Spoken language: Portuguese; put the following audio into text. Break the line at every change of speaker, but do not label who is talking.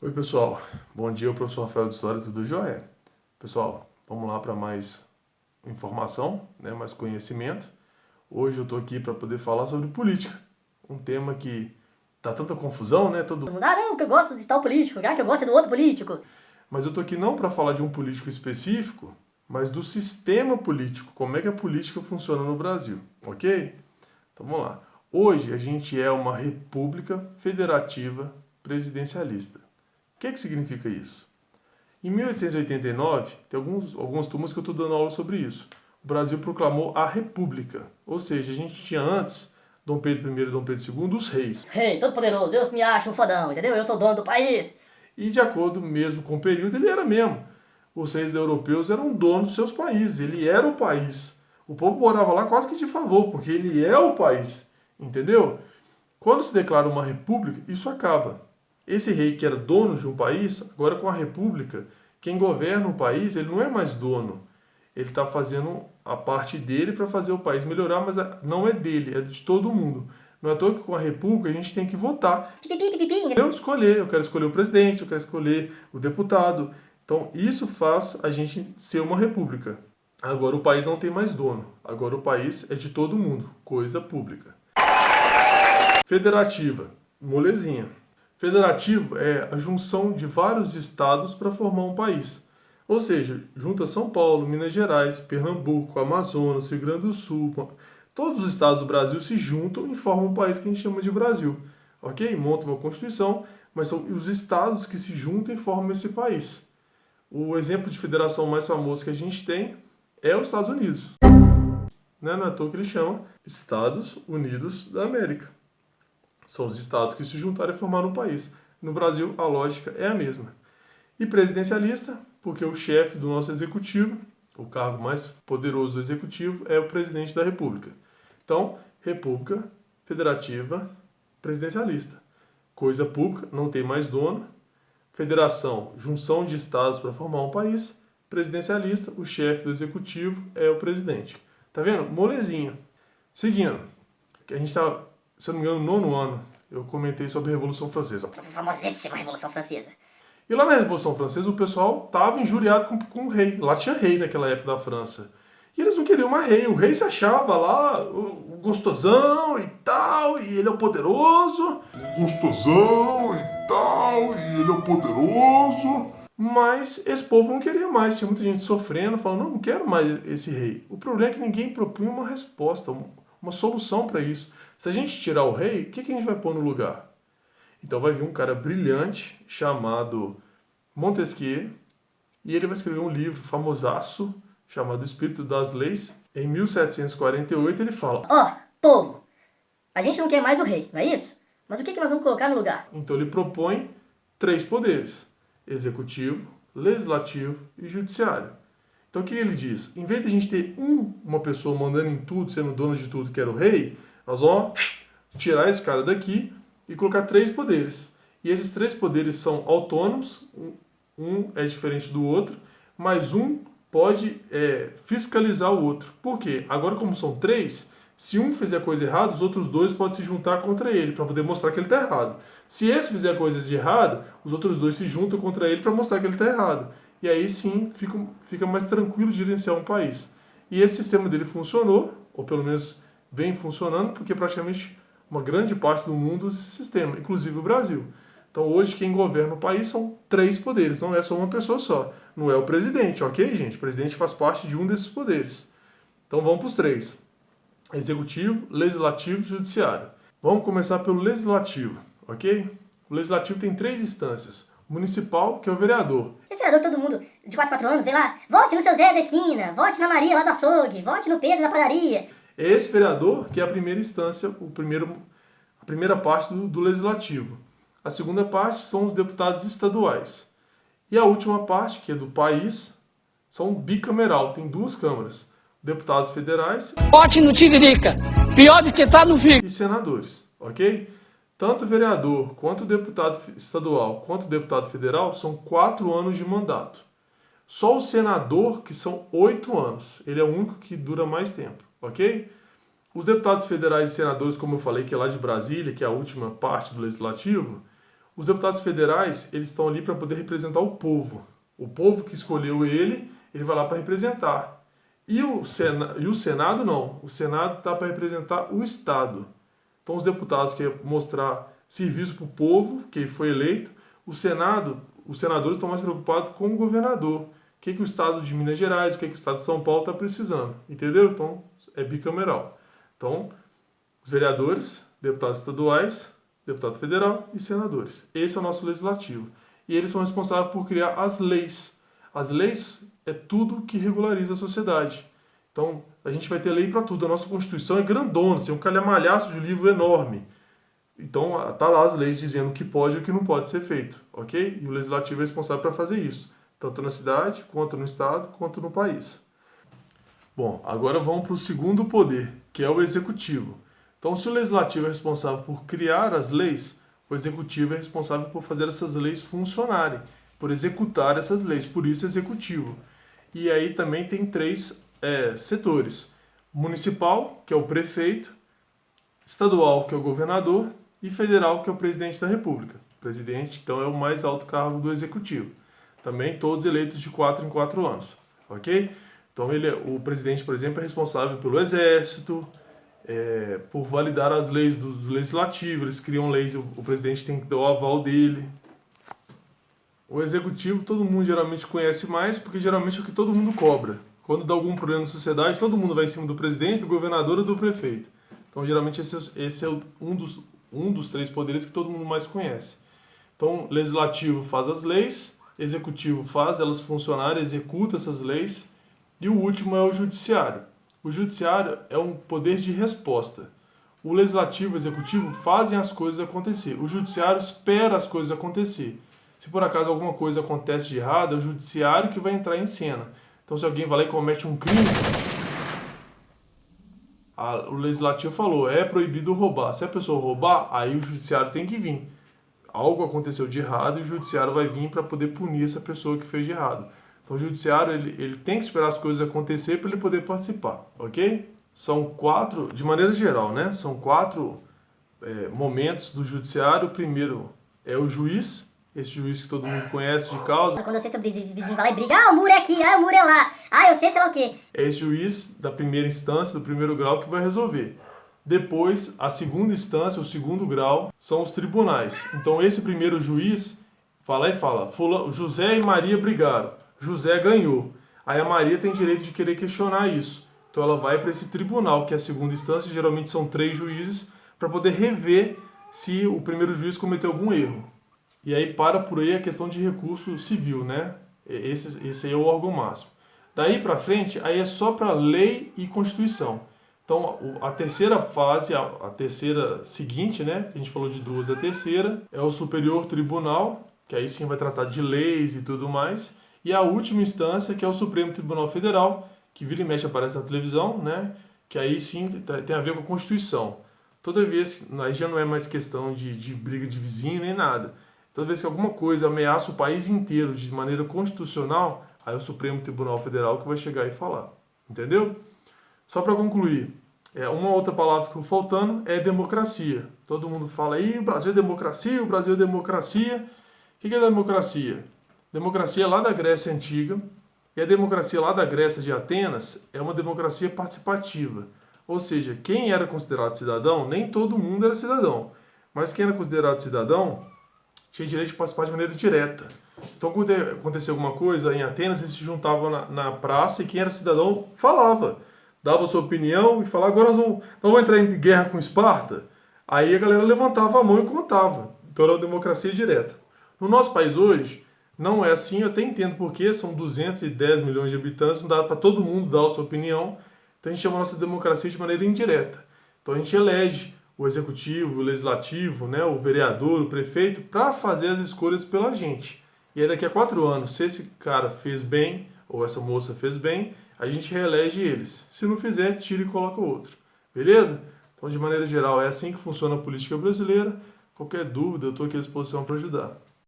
Oi pessoal, bom dia, o professor Rafael de História, tudo jóia? Pessoal, vamos lá para mais informação, né, mais conhecimento. Hoje eu estou aqui para poder falar sobre política, um tema que dá tanta confusão, né?
Não, que eu gosto de tal político, que eu gosto é do outro político.
Mas eu estou aqui não para falar de um político específico, mas do sistema político, como é que a política funciona no Brasil, ok? Então vamos lá. Hoje a gente é uma república federativa presidencialista. O que significa isso? Em 1889, tem algumas turmas que eu estou dando aula sobre isso. O Brasil proclamou a República, ou seja, a gente tinha antes Dom Pedro I e Dom Pedro II os reis.
Rei, todo poderoso, eu me acho um fodão, entendeu? Eu sou o dono do país.
E de acordo mesmo com o período, ele era mesmo. Os reis europeus eram donos dos seus países, ele era o país. O povo morava lá quase que de favor, porque ele é o país, entendeu? Quando se declara uma república, isso acaba. Esse rei que era dono de um país, agora com a república, quem governa o país, ele não é mais dono. Ele está fazendo a parte dele para fazer o país melhorar, mas não é dele, é de todo mundo. Não é à toa que com a república a gente tem que votar. Eu quero escolher o presidente, eu quero escolher o deputado. Então isso faz a gente ser uma república. Agora o país não tem mais dono. Agora o país é de todo mundo, coisa pública. Federativa, molezinha. Federativo é a junção de vários estados para formar um país. Ou seja, junta São Paulo, Minas Gerais, Pernambuco, Amazonas, Rio Grande do Sul. Todos os estados do Brasil se juntam e formam um país que a gente chama de Brasil. Ok? Monta uma Constituição, mas são os estados que se juntam e formam esse país. O exemplo de federação mais famoso que a gente tem é os Estados Unidos. Não é à toa que ele chama Estados Unidos da América. São os estados que se juntaram e formaram um país. No Brasil, a lógica é a mesma. E presidencialista, porque o chefe do nosso executivo, o cargo mais poderoso do executivo, é o presidente da República. Então, república, federativa, presidencialista. Coisa pública, não tem mais dono. Federação, junção de estados para formar um país. Presidencialista, o chefe do executivo é o presidente. Tá vendo? Molezinha. Seguindo, que a gente está, se eu não me engano, no 9º ano, eu comentei sobre a Revolução Francesa.
A famosíssima Revolução Francesa.
E lá na Revolução Francesa o pessoal estava injuriado com o rei. Lá tinha rei naquela época da França. E eles não queriam mais rei. O rei se achava lá o gostosão e tal, e ele é o poderoso.
Gostosão e tal, e ele é o poderoso.
Mas esse povo não queria mais. Tinha muita gente sofrendo, falando, não quero mais esse rei. O problema é que ninguém propunha uma resposta, uma solução para isso. Se a gente tirar o rei, o que a gente vai pôr no lugar? Então vai vir um cara brilhante chamado Montesquieu e ele vai escrever um livro famosaço chamado Espírito das Leis. Em 1748 ele fala:
povo, a gente não quer mais o rei, não é isso? Mas o que nós vamos colocar no lugar?
Então ele propõe 3 poderes: executivo, legislativo e judiciário. Então o que ele diz? Em vez de a gente ter uma pessoa mandando em tudo, sendo dono de tudo, que era o rei, nós vamos tirar esse cara daqui e colocar 3 poderes. E esses 3 poderes são autônomos, um é diferente do outro, mas um pode fiscalizar o outro. Por quê? Agora, como são 3, se um fizer coisa errada, os outros 2 podem se juntar contra ele, para poder mostrar que ele está errado. Se esse fizer coisas de errado, os outros 2 se juntam contra ele para mostrar que ele está errado. E aí sim fica mais tranquilo de gerenciar um país. E esse sistema dele funcionou, ou pelo menos vem funcionando, porque praticamente uma grande parte do mundo usa esse sistema, inclusive o Brasil. Então hoje quem governa o país são 3 poderes, não é só uma pessoa só. Não é o presidente, ok, gente? O presidente faz parte de um desses poderes. Então vamos para os 3. Executivo, legislativo e judiciário. Vamos começar pelo legislativo, ok? O legislativo tem 3 instâncias. O municipal, que é o vereador.
Esse vereador todo mundo de 4 anos, vem lá, vote no seu Zé da esquina, vote na Maria lá do açougue, vote no Pedro da padaria.
É esse vereador que é a primeira instância, a primeira parte do legislativo. A segunda parte são os deputados estaduais. E a última parte, que é do país, são bicameral, tem 2 câmaras. Deputados federais
Vote no Tiririca, pior do que tá no vídeo.
e senadores, ok? Tanto o vereador, quanto o deputado estadual, quanto o deputado federal são 4 anos de mandato. Só o senador, que são 8 anos. Ele é o único que dura mais tempo, ok? Os deputados federais e senadores, como eu falei, que é lá de Brasília, que é a última parte do legislativo, Os deputados federais, eles estão ali para poder representar o povo. O povo que escolheu ele vai lá para representar. E o Senado não. O Senado está para representar o Estado. Então os deputados querem mostrar serviço para o povo que foi eleito. Os senadores estão mais preocupados com o governador. O que o Estado de Minas Gerais, o que o Estado de São Paulo está precisando. Entendeu? Então é bicameral. Então, os vereadores, deputados estaduais, deputado federal e senadores. Esse é o nosso legislativo. E eles são responsáveis por criar as leis. As leis é tudo que regulariza a sociedade. Então, a gente vai ter lei para tudo. A nossa Constituição é grandona, assim, um calhamaço de livro enorme. Então, tá lá as leis dizendo o que pode e o que não pode ser feito, ok? E o legislativo é responsável para fazer isso, tanto na cidade, quanto no estado, quanto no país. Bom, agora vamos para o segundo poder, que é o executivo. Então, se o legislativo é responsável por criar as leis, o executivo é responsável por fazer essas leis funcionarem, por executar essas leis, por isso executivo. E aí também tem três setores: municipal, que é o prefeito, estadual, que é o governador, e federal, que é o presidente da República. O presidente, então, é o mais alto cargo do executivo. Também todos eleitos de 4 em 4 anos, ok? Então, o presidente, por exemplo, é responsável pelo exército, por validar as leis do legislativo. Eles criam leis, o presidente tem que dar o aval dele. O executivo todo mundo geralmente conhece mais, porque geralmente é o que todo mundo cobra. Quando dá algum problema na sociedade, todo mundo vai em cima do presidente, do governador ou do prefeito. Então, geralmente, esse é um dos três poderes que todo mundo mais conhece. Então, legislativo faz as leis, executivo faz elas funcionarem, executa essas leis, e o último é o judiciário. O judiciário é um poder de resposta. O legislativo e o executivo fazem as coisas acontecer. O judiciário espera as coisas acontecer. Se por acaso alguma coisa acontece de errado, é o judiciário que vai entrar em cena. Então, se alguém vai lá e comete um crime, o legislativo falou, é proibido roubar. Se a pessoa roubar, aí o judiciário tem que vir. Algo aconteceu de errado e o judiciário vai vir para poder punir essa pessoa que fez de errado. Então o judiciário ele tem que esperar as coisas acontecer para ele poder participar, ok? São 4, de maneira geral, né? São 4 momentos do judiciário. O primeiro é o juiz, esse juiz que todo mundo conhece de causa.
Quando eu sei sobre o vizinho vai lá e briga, o muro é aqui, o muro é lá, eu sei lá o quê.
É esse juiz da primeira instância, do primeiro grau, que vai resolver. Depois, a segunda instância, o segundo grau, são os tribunais. Então esse primeiro juiz vai lá e fala, José e Maria brigaram, José ganhou. Aí a Maria tem direito de querer questionar isso. Então ela vai para esse tribunal, que é a segunda instância, geralmente são 3 juízes, para poder rever se o primeiro juiz cometeu algum erro. E aí para por aí a questão de recurso civil, né? Esse aí é o órgão máximo. Daí para frente, aí é só para lei e Constituição. Então a terceira fase, a terceira seguinte, né? A gente falou de 2, a terceira é o Superior Tribunal, que aí sim vai tratar de leis e tudo mais. E a última instância, que é o Supremo Tribunal Federal, que vira e mexe aparece na televisão, né? Que aí sim tem a ver com a Constituição. Toda vez, aí já não é mais questão de briga de vizinho nem nada. Toda vez que alguma coisa ameaça o país inteiro de maneira constitucional, aí é o Supremo Tribunal Federal que vai chegar e falar. Entendeu? Só para concluir, uma outra palavra que ficou faltando é democracia. Todo mundo fala aí, o Brasil é democracia, o Brasil é democracia. O que é democracia? Democracia é lá da Grécia Antiga, e a democracia lá da Grécia de Atenas é uma democracia participativa. Ou seja, quem era considerado cidadão, nem todo mundo era cidadão, mas quem era considerado cidadão tinha direito de participar de maneira direta. Então, quando acontecia alguma coisa em Atenas, eles se juntavam na praça e quem era cidadão falava, dava sua opinião e falava, agora nós vamos entrar em guerra com Esparta. Aí a galera levantava a mão e contava. Então era uma democracia direta. No nosso país hoje, não é assim, eu até entendo porque são 210 milhões de habitantes, não dá para todo mundo dar a sua opinião. Então a gente chama a nossa democracia de maneira indireta. Então a gente elege o executivo, o legislativo, né, o vereador, o prefeito, para fazer as escolhas pela gente. E aí daqui a 4 anos, se esse cara fez bem, ou essa moça fez bem, a gente reelege eles. Se não fizer, tira e coloca outro. Beleza? Então, de maneira geral, é assim que funciona a política brasileira. Qualquer dúvida, eu estou aqui à disposição para ajudar.